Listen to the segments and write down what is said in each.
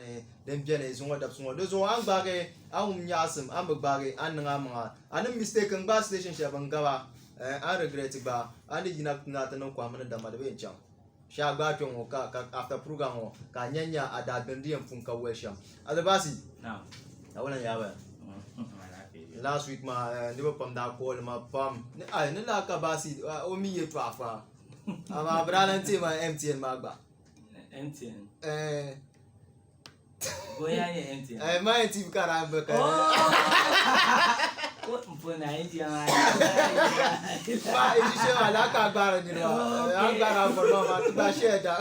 ne dem biene zo dab so do zo an gbage an nyasem an gbage an nga ma an mistake an ba relationship an gawa an regret ba an di na tan kwa mana da ma da be cham sha gba to ngo ka after program ngo ka nyanya ada bendiam fun ka wesham Abdul-Basit now wala ya ba last week ma nibo pam da call ma pam ai ne la ka Basit o mi ye twa fa ama bralante ma MTN ma gba MTN goya ye MTN ma MTN karamba ka ko mpona MTN ba edise ala ka gbara ni ro an gbara for ma ba share da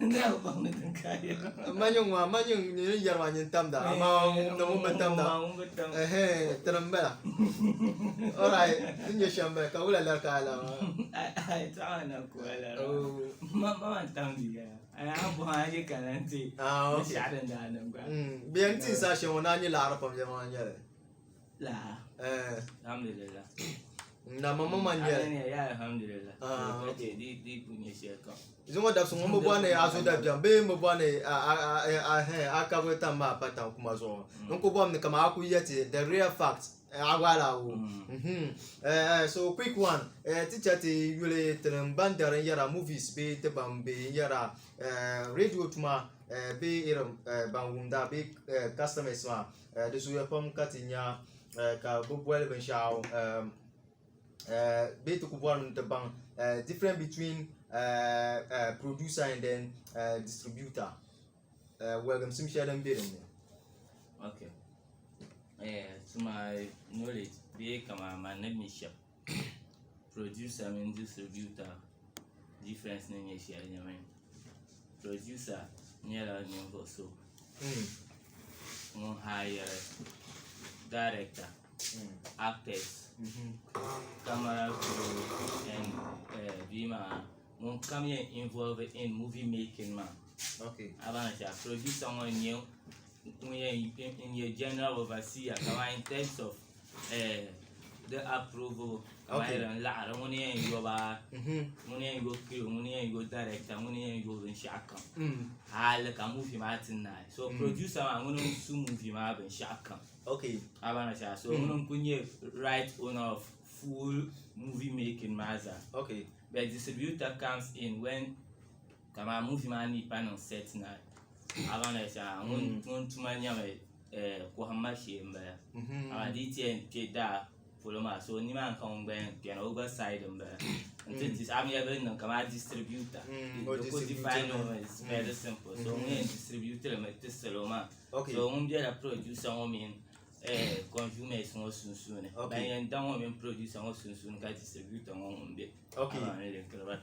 nda ba mutan kaya manyung ni yarwa ni tamda ama no mo tamda tramba alright tinye shamba ka wala la ka la ai tawana ko ala ma tamdi ya ai abu haje kananti okay shadan da nan ba BNT sa she wona ni la rapam jama nyare la alhamdulillah na mama manyare ya alhamdulillah okay di punya sheka zongo dab songo mo bwane azo dab jambe mo bwane aka weta ma pata kuma zo nko bom ne kama aku yeti the real fact agwala wo so quick one teacher te yule trembandara yara movies be te bambe yara radio tuma be iram bangunda be customers ma de so yapam katinya ka bobwele ben shao be to kubwan te bang different between producer and then distributor. Welcome to share them bidding. Okay. To my knowledge, they come my name is Shep. Producer and distributor difference in your share. Producer near a new so more higher director, actors, camera crew, and Vima. Come here involved in movie making, man. Okay. I want to produce someone new in your general overseer. In terms of the approval, okay. Money and go bar, money and go kill, money and go director, money and go in shaka. I like a movie Martin night. So producer, I'm going to movie Martin shaka. Okay. I want to so I'm going to right owner of full movie making maza. Okay. The distributor comes in when kama movie man pan on set na avant ça on tout mania ko hamashi mba ama DTN ke da foloma so ni man kan ben pian overside mba this am even no kama distributor the define is very simple so we distributor me tesseloma so on bien la producer on mean consumer son sunsun ben dan on mean producer on sunsun ka distributor on be okay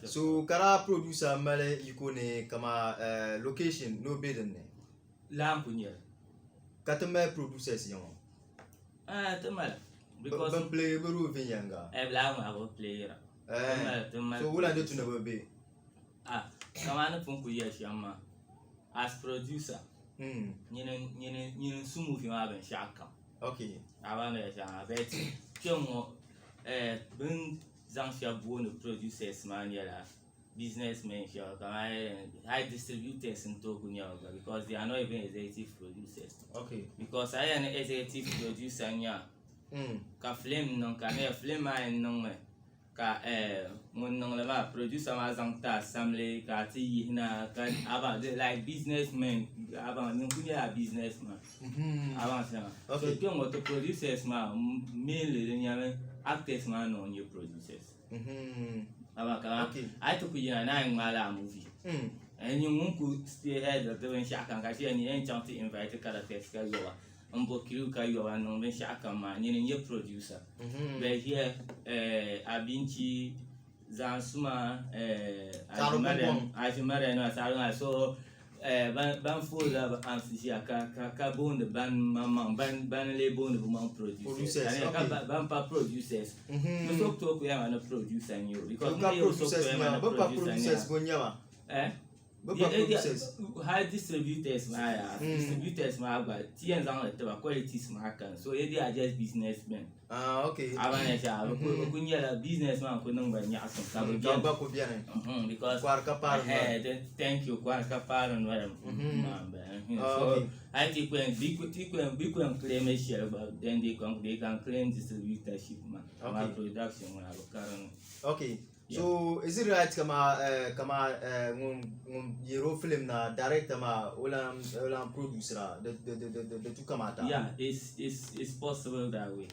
so kara producer male ikone kama location no bidden ne lampunya katama producers yon tamala because ban play buru vinyanga bla ma go player so wula de tuna be kama na pun ku yes yamma as producer nyine sumu fi ma ben shaka okay abana ya bet kyomo ben Zanfia Bono producers man yala businessmen sure high distributors in Togunya because they are not even executive producers. Okay. Because I am an executive producer nya. Ka film non ka me film man non me ka mon non la producer ma zangta samle ka ti na ka about like businessmen about non kunya businessman. Avant ça. So kyomo to producers ma mainly nyame actors man on your producers. Okay. I took you a 9 mile movie. And you won't spearhead of the Shaka and Kashi and you ain't to invite a character Kayoa. Umbokiru Kayoa and no Shaka man, in your producer. But here, Abinchi Zansuma, I saw ban full of Amphisia, Cabon, the ban mamma, ban label of among producers, ban producers. You talk to a producer and you because producers go high distributors distributors but TNs on the qualities market. So they are just businessmen. Okay. I want to say a businessman could not be because thank you, Quarkapar and so I think when big claim a share, but then they can claim distributorship man. Production when I current. Okay. So is it right kama hero film na director ma ulam producer the two kamata? Yeah, it's possible that way.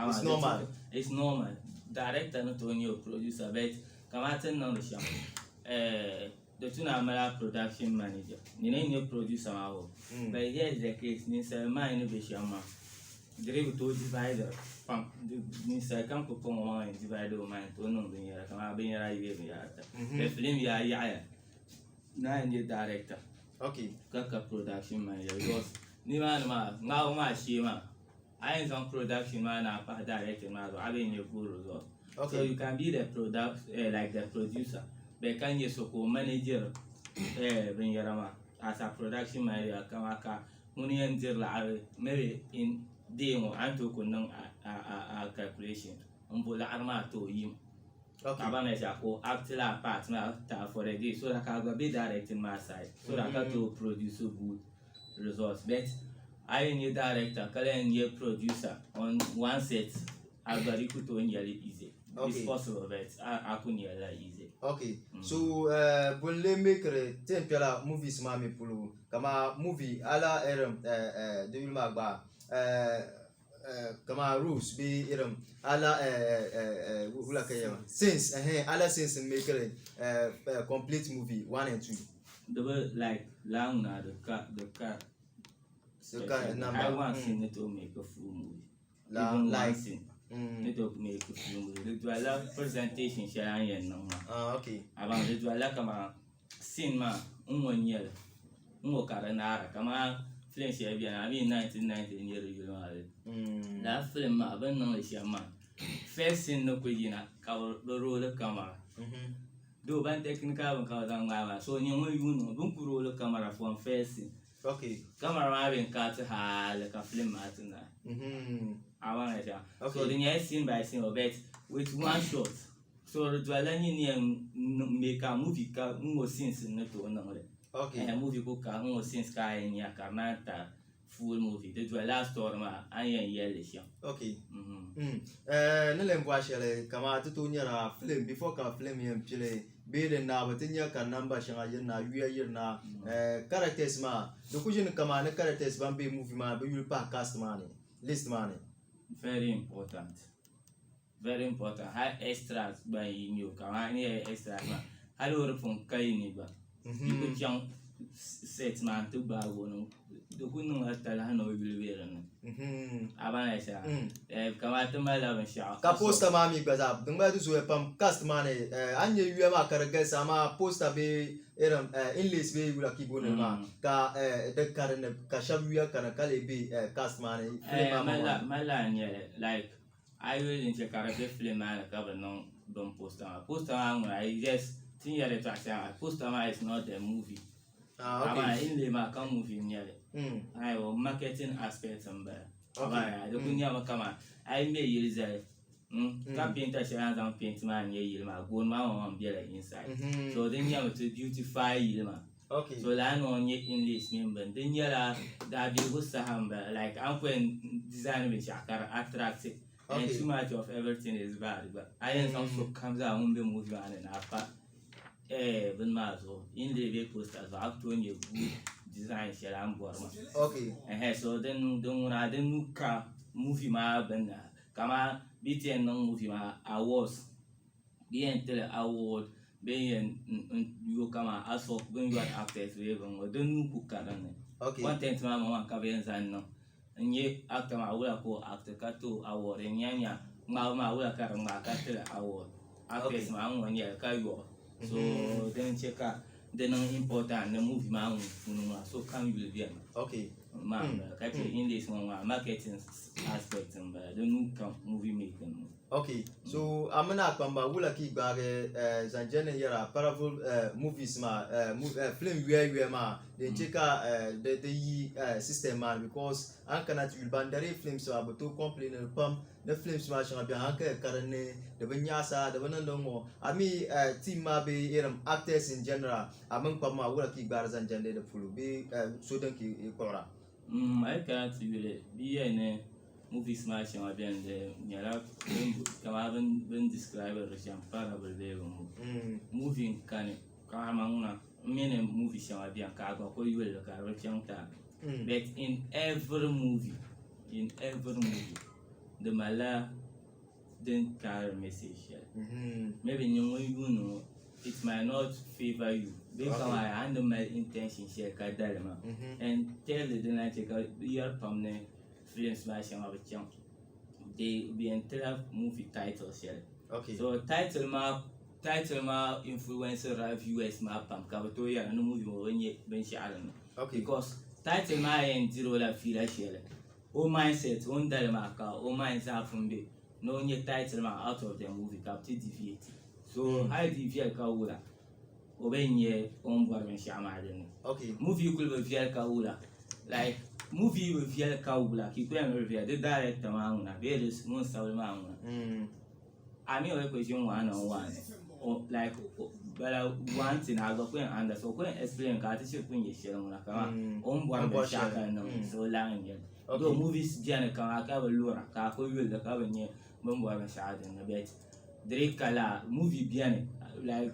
It's normal. It's normal. Director not only a producer, but kamata no sham. The two na production manager. You know producer ma but here is the case. Ni say man no be shama. Direct to divider. Ni say come ko pon divider man to no be yara kama be yara yibe yara. The film ya na ni director. Okay. Kaka production manager because ni man ma shi ma. I am some production man and director man. I be in your guru. Okay. So you can be the like the producer. But can you so manager when you're as a production manager kamaka money and maybe in demo and to kunang a calculation umbola arma to him. Okay. Abanesa ko actual part for a day so that I will be directing my side so that I to produce good results. But I am a director, a producer on one set. I've got to put on easy. Okay. It's possible, but I couldn't easy. Okay. So, when they make a temporary movies, mami pulu, kama movie ala de magba, kama rules be ala since ala since make a complete movie 1 and 2. The word like long na the car. I want to make a full movie. Like it will make a full movie. The dual presentation shall okay. About the dual kama cinema 1 year. Karanara kama film shall be 1990 years. That film I don't know is your man. First in no kujina cover the roller camera. Do ban technical and cover so you know don't roll the camera from first. Okay. Camera having cut like a film martina. I want to okay. So the next scene by scene of it with one shot. So the dwelling make a movie car since not to another. Okay. A movie book since sky in your Karnata full movie. The dwelling storm and yellish. Okay. Nilem washele kama tutunya film before ka film yem chile. Be na batinya ka number shanga na year na characters ma the kujin kama na characters ban be movie ma be you pa cast money list money very important high extras by you kama ni extra ma halo from kai ni ba you could young set man to ba wono the kunu atala no bilbera no abana sha kama to mala ban sha ka poster ma mi gaza dum ba du so pam cast money anye yu ma karga sama poster be eram english be wula kibone ma ka de karne ka shabuya kana kale be cast money mala nya like I will in the character film man cover no don't poster I just think you poster is not the movie. Okay. In the market movie nearly. I will marketing aspects and better. Okay. The Kunya Kama, I may use a painter hands and paint man, ye, my good man on beer inside. So then you have to beautify you. Okay. So land on your English member, then you are that you was like I'm going design which are attractive. And too much of everything is bad, but I also comes out on the movie and apart. When Mazo in the posters are doing a good design share and borma. Okay. And so then don't I then movie ma benda. Kama BTN non movie ma awards. Being tell award being you kama as of when you are actors even or don't cook karan. Okay. One tenth mama kabians and no. And ye actor ma wula ko actor kato award and yanya ma wula karan ma katel award. Actors ma 1 year kayo. So then check out the non-important the movie man so can you be okay man in this one marketing aspect and the new movie making Okay, so amana kwamba wula ki gbage zanjene yara powerful movies ma film where ma de cheka the yi system man because an kana ti bandare films wa to complain pam the films ma shanga bi hanka karane de banyasa de banandongo ami team ma be eram actors in general amon pam ma wula ki gbage zanjene de fulu be so dan ki kora I can't really be in movies match and the Yara come have been described as a parable moving can Karamana many movies shall be a cargo for you look at but in every movie the Mala didn't carry a message yet. Maybe you know it might not favor you. Because I handle my intention share Kadalama and tell the night take a year from the film smashing of a chunk. They be entire movie titles here. Okay. So title ma influencer viewers map and Kavatoya and no movie when you bench Alan. Okay. Because title ma and zero la feel share. Oh mindset, on Dalmaka, oh mindset from the no new title ma out of the movie captive deviate. So I deviate Kaula. Obenye onboard shamadin. Okay. Movie could reveal Kaula. Like movie reveal Kaula, he couldn't reveal the director Mauna, very smooth Salmana. I mean a question 1-on-1. Or like but one thing I got when under so when explain Cartiship when you share onboard shaka and so long yet. Although movies Jana can I cover Lura, Kako will the cover near Mumbo shot in a bit. Drake Kala movie Biane like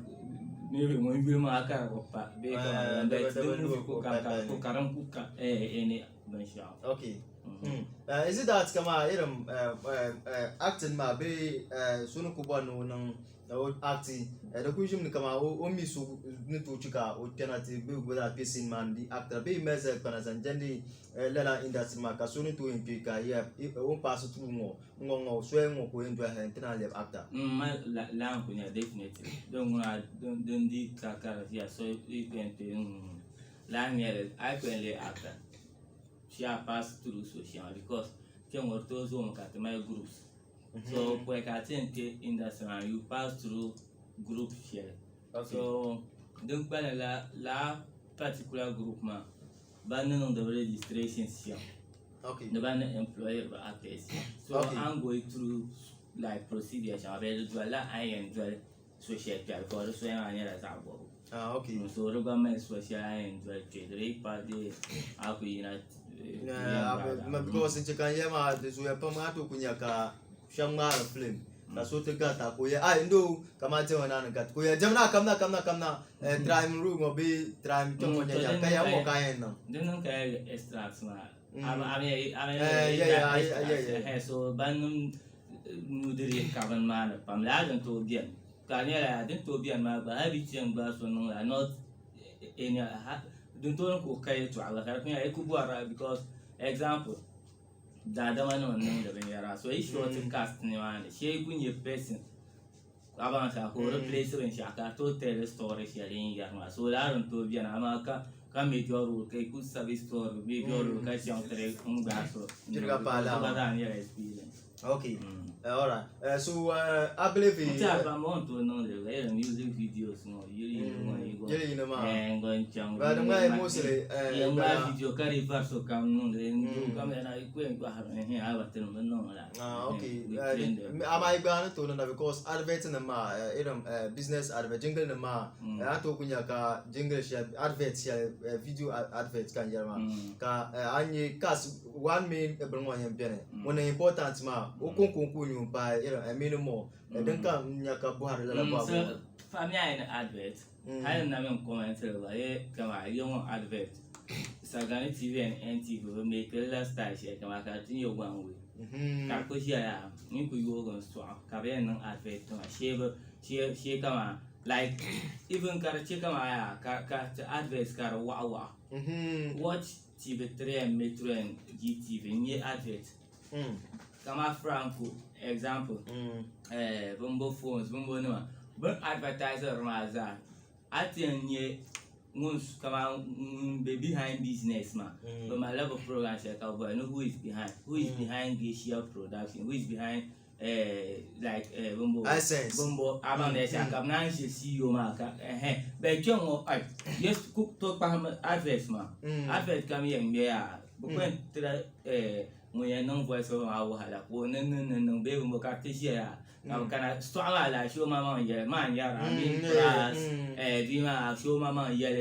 maybe when we mark up, bake and that's the movie cook any bench. Okay. Is it that kama acting ma be sunu kuba no nang acting the question ni kama o mi so nitu chika o tenati be go that person man the actor be meze kana zanjandi lela industry ma ka sunu to impika ya o pass through ngo so ngo ko enjoy internal level actor ma la kunya definitely don't di kaka ya so event la ngere I can le actor she pass through social because can work those home at my groups. So when I attend industry you pass through group share. Okay. So donc la particular group ma banning on the registration share. Okay. The ban employer actors. So I'm going through like procedures I enjoy social care for so I as I okay. So the government social I enjoy trade party because in Chikanyama, this way, Pamato Kunyaka, Shamar film. That's what the gata. I know, Kamate and Anaka. Jamna, come now, driving room or be driving to Kaya. Don't carry extracts. So Banum Nudri Cavan Man, Pamla to Bien. Carniera didn't to be a man, but I be young glass one, not any. Don't talk okay to our Kubara because, example, Dadamano no the Venera. So he short to cast Niman, she when you person Avanza who replace when Shaka to tell the story sharing Yama. So Laron to be an Amaka, come with your rule, good service store, be your location, Ungaso, experience. Okay. Alright. So I believe I want to know the music videos. No, you know, and going to but the way mostly video carry first so come and I couldn't have a no. Okay. Am I going to know because adverts in the ma business advert jingle the ma I told Kunyaka jingle adverts video adverts can yama any cast 1 main Ebron when the important ma Okunku by a minimum and then come Nyaka Buhari. Family advert. I don't know comment come a young advert. Sagani TV and NTV will make a last time come a continue one way. Kakushia, you go on strong, Kavian advert to a she come like even Karachikama, adverts car wow. Watch TV3 and Metro and GTV near advert. Kama Franco, example, Bumbo phones, Bumbo no, but advertiser Raza. I think ye moves come out behind business man. But my level program check out, but I know who is behind the sheer production, who is behind like bumbo Essence. bumbo abang de sa kam nan je CEO ma ka be jongo ai yes cook to pa adverts ma advert kam yen be ya bu kwen tra mo ya non voice over ma hala ko nan be bumbo ka te ya kana stoala la show mama ya man ya ra bi plus di ma show mama ya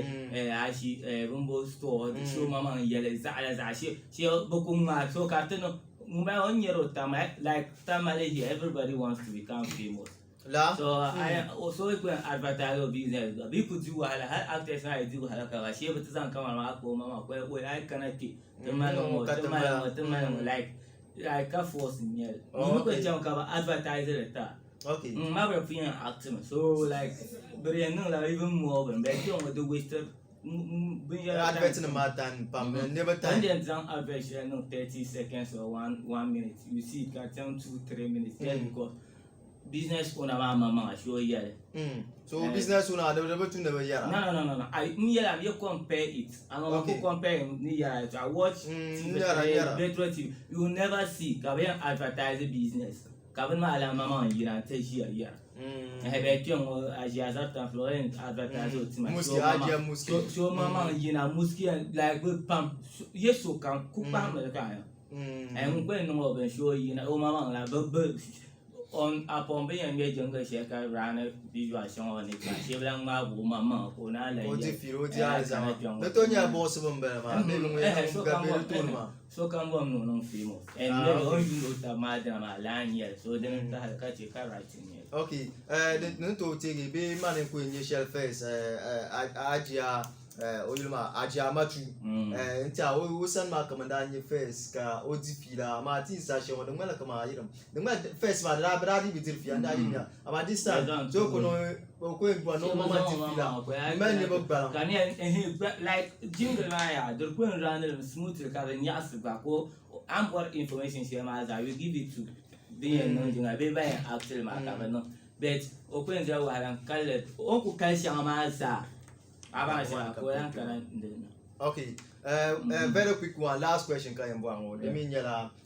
a shi bumbo store show mama ya za shi bukum ma so ka tano like Malaysia, everybody wants to become famous. So I also advertise business. We could do actors I do halaka. She but doesn't come around mama where I cannot keep the man like a force in here. You could jump cover advertiser at that. Okay. My opinion acting. So like but I know like even more than that you want to waste advert in the matan never time. And then advert no 30 seconds or 1 minute. You see it can turn 2-3 minutes. Because business owner mama show here. So business owner they never to never hear. No. You compare it. I'm not compare I watch TV. You will never see Kabian advertise business. Kabian mama here take here. Have young as you are Florence advertise so mama muski like good pump yes so come cook pump and when no open show mama like on upon being made younger shaker ran a visualization on it. She lang ma mama or not like the Tonya boss of them. So come on, no famous. And we only know the madam line yet, so then I catch a car writing yet. Okay, the to take a big man in Queen Shell face, Ajia. Oyulma aja matu nta o san ma kamanda nye face ka odifila ma tin sa she won ngala kama yiram the ma face ma da bradi bitir fi anda yinya ama this time so kono ko egbo no mama tifila man ne bogba kan like jingle ma ya der ko ran smooth ka da nyas ba ko am what information she ma za we give it to the no jinga be ba actually ma ka no but o ko nja wa ran kalle o ko kalsha ma za. Okay, very quick one. Last question, Kayambo. I mean,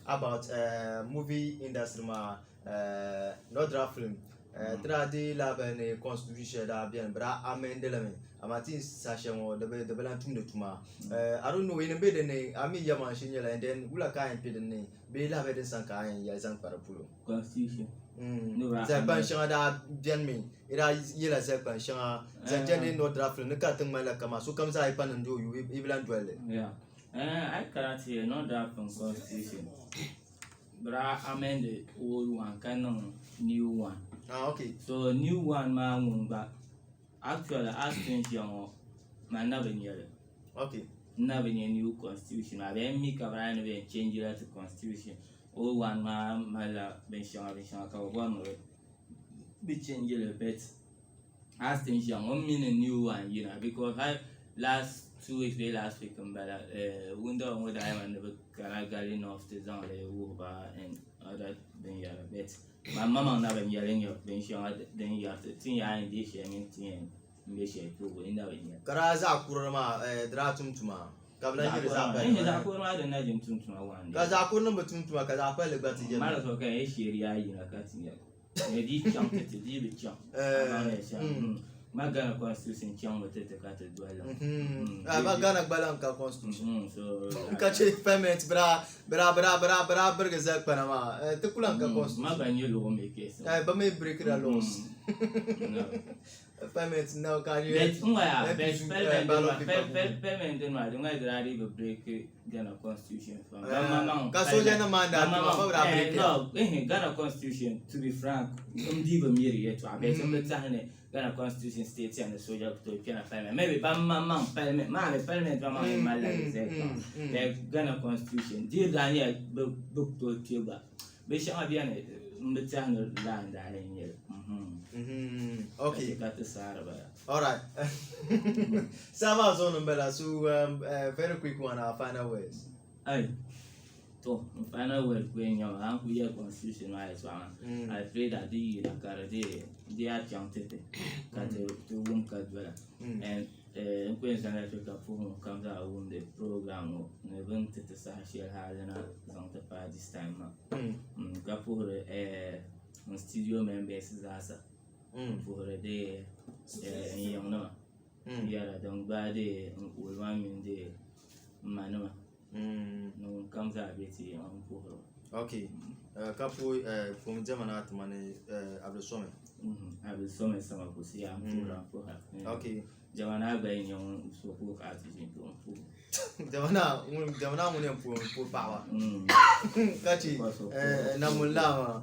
about movie industry, not draft film. Tradi labene constitution da bien bra amendelame. Amati sashen or the belantum de tuma. I don't know in a bed ne. I mean, Yaman Shinyala and then Ulaka and Pidene. Be laved in Sanka and Yazan Parapulo. Constitution. Zaban shanga bien me. It is yela zaban shanga. Zanjani no draft film. The cutting my lakama. So comes I pan and do you even dwell. Yeah. I cannot hear no draft from constitution. Bra amend the old one, canon new one. Okay. So new one man back. Actually, asking young man never near it. Okay. Never near new constitution. I then make a brand and change it to constitution. Old one man, my love, Ben Shang, one way. Be change a bit. Asking young 1 minute new one, you know, because I last 2 weeks, last week, window with I am the Karagalin of the Zan, and other than your bet. My mama never yelling your pension, then you have to think I in this year, and English in the way. Karaza Kurama, Dratum Tuma. Kabla is up. Kazakur number 2 to a Kazapel, but it's a okay, she in a cutting yet. Maybe jumped to deal with jump. My Ghana constitution chum with it to dwell on. I'm Ghana Balanca constitution. So catch it payments, bra burgers, Panama, the Kulanka constitution. My ban you will make it. But may break it a loss. Payments now can you payment in my don't even break Ghana constitution from Casojana man no Ghana constitution to be frank even me to a Ghana constitution states and the soldier to payment maybe Mama payment my life Ghana constitution dear Daniel book to Cuba but shall be an land here. Okay. All right. Sama zone bella so very quick one our final words. Aye. To final word when your uncle your constitution wise one. I pray that the carade they are counted to womb and Queensland Africa for comes out on the program never to Sahel Halena Zanta this time. Kapur studio members Zasa for a day young no. Yara don't bad day will one in the manua. No comes out betty on Puro. Okay. Kapu from German money Abdul-Basit. Abdul-Basit sama kusi am for her. Okay. Jawana ba yung suko ka atin po. Jawana muna po power. Kachi namula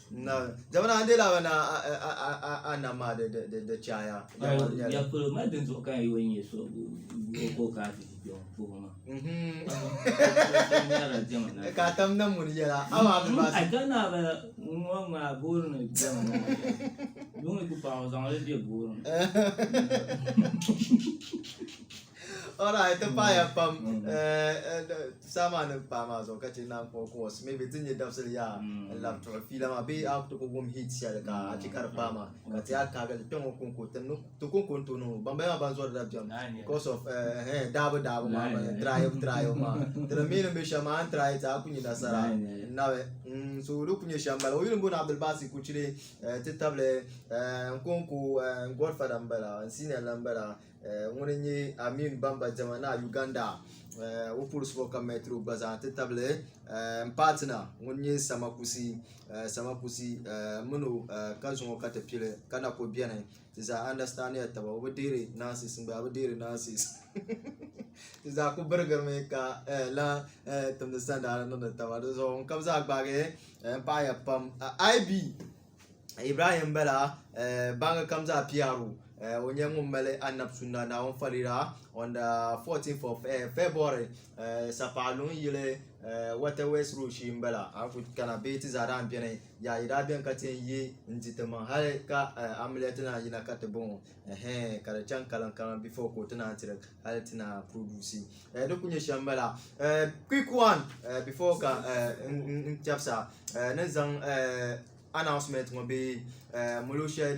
na jawana andela na anama de chaya. Ya po madin so kan iwen yeso ko ka atin po ma. Katam na muna awa ba. Ay kana ba nga buru na jawana. Yung ikupa sa ngale dia buru. Alright, the fire pump sama na pama so kachi na po course maybe tinye dapsel ya love to feel ma be out to go hits ya ka achikar pama kati aka ga tongo kunku tanu to kunku tunu bamba banzo da jam because of dabo ma drive ma the main me shama an try ta kunyi nasara nawe so lu kunyi shamba o yulun bona Abdul-Basit Kulchirie titable kunku godfather mbala senior lambala wani Amin Bamba Jamana Uganda upurs for metro baza table partner wani samakusi muno kanzo katapile kana ko biane tiza understand ya taba wadire nasi ba wadire nasi tiza ko burger me ka la tum sanda no taba so kamza gbage empire pam IB Ibrahim Bella banga kamza piaru Onyango Mele Anapsuna now Farira on the 14th of February. Sapalun Yile Water West Rushimbella. I could cannabis Zaran Piane, Yarabian Katin Ye, Njitama Haleka, Amuletina Yinakatebon, Karachan Kalankan before Kotana Haletina producing. Lukunya Shambella. Quick one before Chapsa. Nezang announcement will be Mulusha.